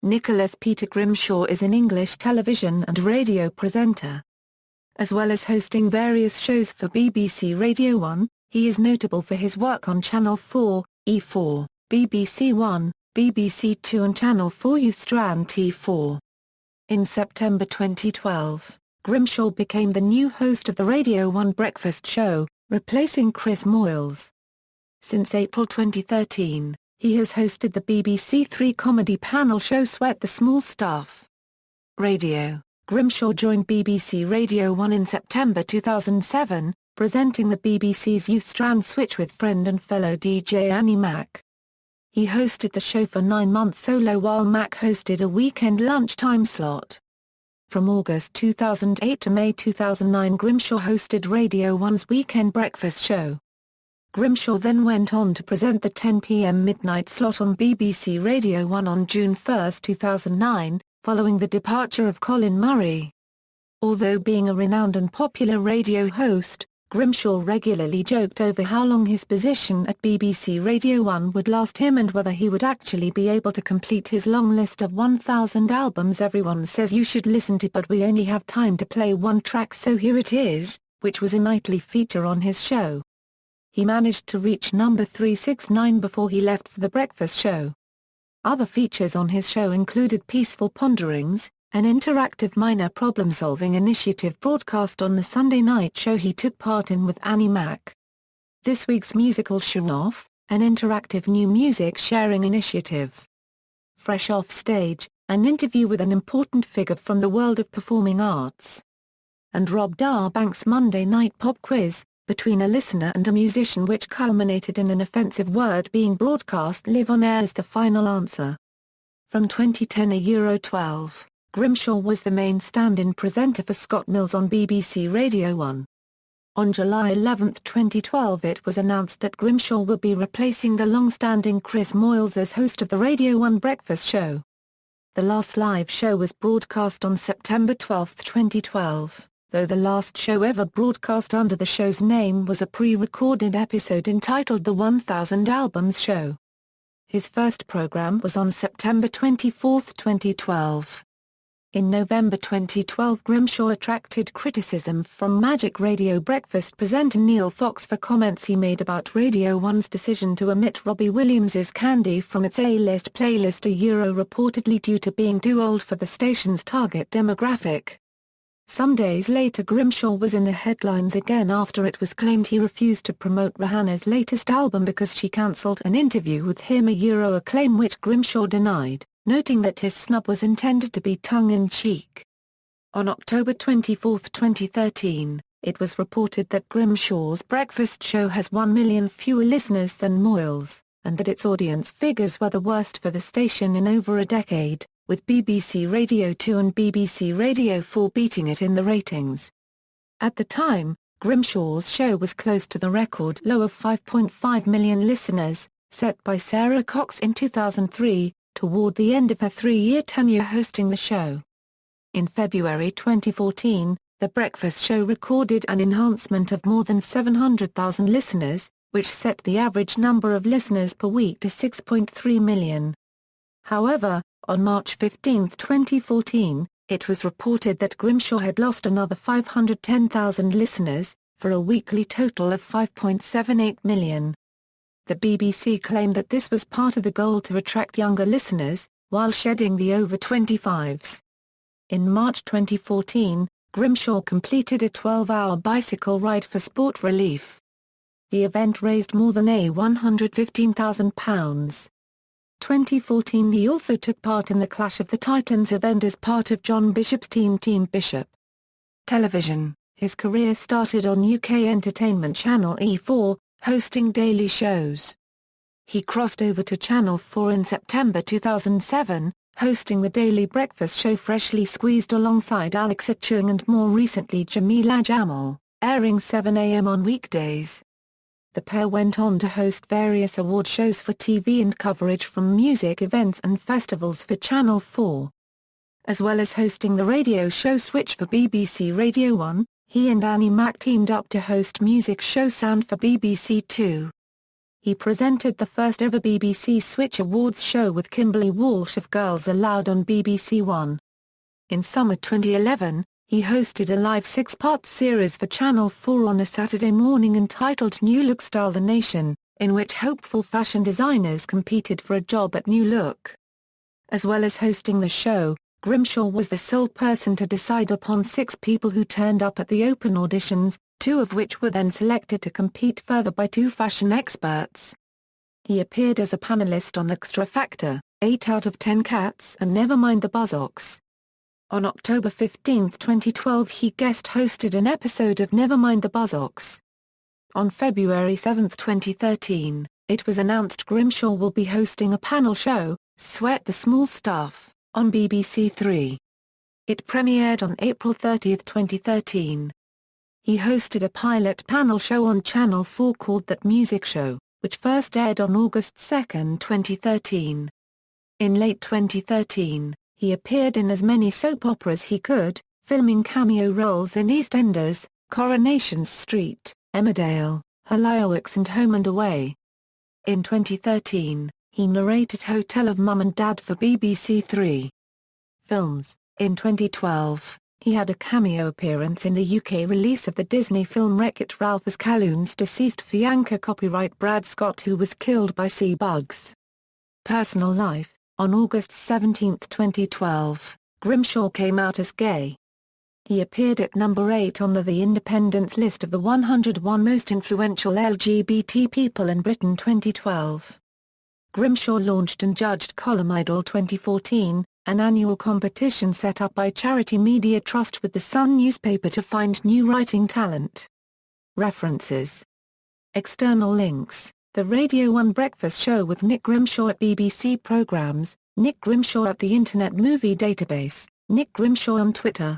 Nicholas Peter Grimshaw is an English television and radio presenter. As well as hosting various shows for BBC Radio 1, he is notable for his work on Channel 4, E4, BBC One, BBC Two and Channel 4 Youth Strand T4. In September 2012, Grimshaw became the new host of the Radio 1 breakfast show, replacing Chris Moyles. Since April 2013, he has hosted the BBC Three comedy panel show Sweat the Small Stuff. Radio. Grimshaw joined BBC Radio 1 in September 2007, presenting the BBC's Youth Strand Switch with friend and fellow DJ Annie Mac. He hosted the show for 9 months solo while Mac hosted a weekend lunchtime slot. From August 2008 to May 2009, Grimshaw hosted Radio 1's weekend breakfast show. Grimshaw then went on to present the 10 p.m. midnight slot on BBC Radio 1 on June 1, 2009, following the departure of Colin Murray. Although being a renowned and popular radio host, Grimshaw regularly joked over how long his position at BBC Radio 1 would last him and whether he would actually be able to complete his long list of 1,000 albums everyone says you should listen to, but we only have time to play one track, so here it is, which was a nightly feature on his show. He managed to reach number 369 before he left for the breakfast show. Other features on his show included Peaceful Ponderings, an interactive minor problem-solving initiative broadcast on the Sunday night show he took part in with Annie Mac. This week's musical Show-Off, an interactive new music sharing initiative. Fresh Off Stage, an interview with an important figure from the world of performing arts. And Rob Darbank's Monday Night Pop Quiz, between a listener and a musician, which culminated in an offensive word being broadcast live on air as the final answer. From 2010 Euro 12, Grimshaw was the main stand-in presenter for Scott Mills on BBC Radio 1. On July 11, 2012, it was announced that Grimshaw will be replacing the long-standing Chris Moyles as host of the Radio 1 breakfast show. The last live show was broadcast on September 12, 2012. Though the last show ever broadcast under the show's name was a pre-recorded episode entitled The 1000 Albums Show. His first program was on September 24, 2012. In November 2012, Grimshaw attracted criticism from Magic Radio breakfast presenter Neil Fox for comments he made about Radio 1's decision to omit Robbie Williams's Candy from its A-list playlist, reportedly due to being too old for the station's target demographic. Some days later, Grimshaw was in the headlines again after it was claimed he refused to promote Rihanna's latest album because she cancelled an interview with him, a claim which Grimshaw denied, noting that his snub was intended to be tongue-in-cheek. On October 24, 2013, it was reported that Grimshaw's breakfast show has 1 million fewer listeners than Moyles, and that its audience figures were the worst for the station in over a decade, with BBC Radio 2 and BBC Radio 4 beating it in the ratings. At the time, Grimshaw's show was close to the record low of 5.5 million listeners, set by Sarah Cox in 2003, toward the end of her 3-year tenure hosting the show. In February 2014, The Breakfast Show recorded an enhancement of more than 700,000 listeners, which set the average number of listeners per week to 6.3 million. However, on March 15, 2014, it was reported that Grimshaw had lost another 510,000 listeners, for a weekly total of 5.78 million. The BBC claimed that this was part of the goal to attract younger listeners, while shedding the over-25s. In March 2014, Grimshaw completed a 12-hour bicycle ride for Sport Relief. The event raised more than £115,000. 2014, he also took part in the Clash of the Titans event as part of John Bishop's Team Bishop. Television. His career started on UK entertainment channel E4, hosting daily shows. He crossed over to Channel 4 in September 2007, hosting the daily breakfast show Freshly Squeezed alongside Alex Achung and more recently Jamila Jamal, airing 7 a.m. on weekdays. The pair went on to host various award shows for TV and coverage from music events and festivals for Channel 4. As well as hosting the radio show Switch for BBC Radio 1, he and Annie Mac teamed up to host music show Sound for BBC Two. he presented the first ever BBC Switch Awards show with Kimberly Walsh of Girls Aloud on BBC One. In summer 2011, he hosted a live 6-part series for Channel 4 on a Saturday morning entitled New Look Style the Nation, in which hopeful fashion designers competed for a job at New Look. As well as hosting the show, Grimshaw was the sole person to decide upon 6 people who turned up at the open auditions, 2 of which were then selected to compete further by 2 fashion experts. He appeared as a panelist on The Xtra Factor, 8 out of 10 Cats and Nevermind the Buzzcocks. On October 15, 2012 he guest hosted an episode of Nevermind the Buzzcocks. On February 7, 2013, it was announced Grimshaw will be hosting a panel show, Sweat the Small Stuff, on BBC Three. It premiered on April 30, 2013. He hosted a pilot panel show on Channel 4 called That Music Show, which first aired on August 2, 2013. In late 2013, he appeared in as many soap operas he could, filming cameo roles in EastEnders, Coronation Street, Emmerdale, Hollyoaks and Home and Away. In 2013, he narrated Hotel of Mum and Dad for BBC Three. Films. In 2012, he had a cameo appearance in the UK release of the Disney film Wreck-It Ralph as Calhoun's deceased fiancé copyright Brad Scott, who was killed by sea bugs. Personal life. On August 17, 2012, Grimshaw came out as gay. He appeared at number 8 on the Independent's list of the 101 most influential LGBT people in Britain 2012. Grimshaw launched and judged Column Idol 2014, an annual competition set up by Charity Media Trust with the Sun newspaper to find new writing talent. References. External links: The Radio 1 Breakfast Show with Nick Grimshaw at BBC Programmes, Nick Grimshaw at the Internet Movie Database, Nick Grimshaw on Twitter.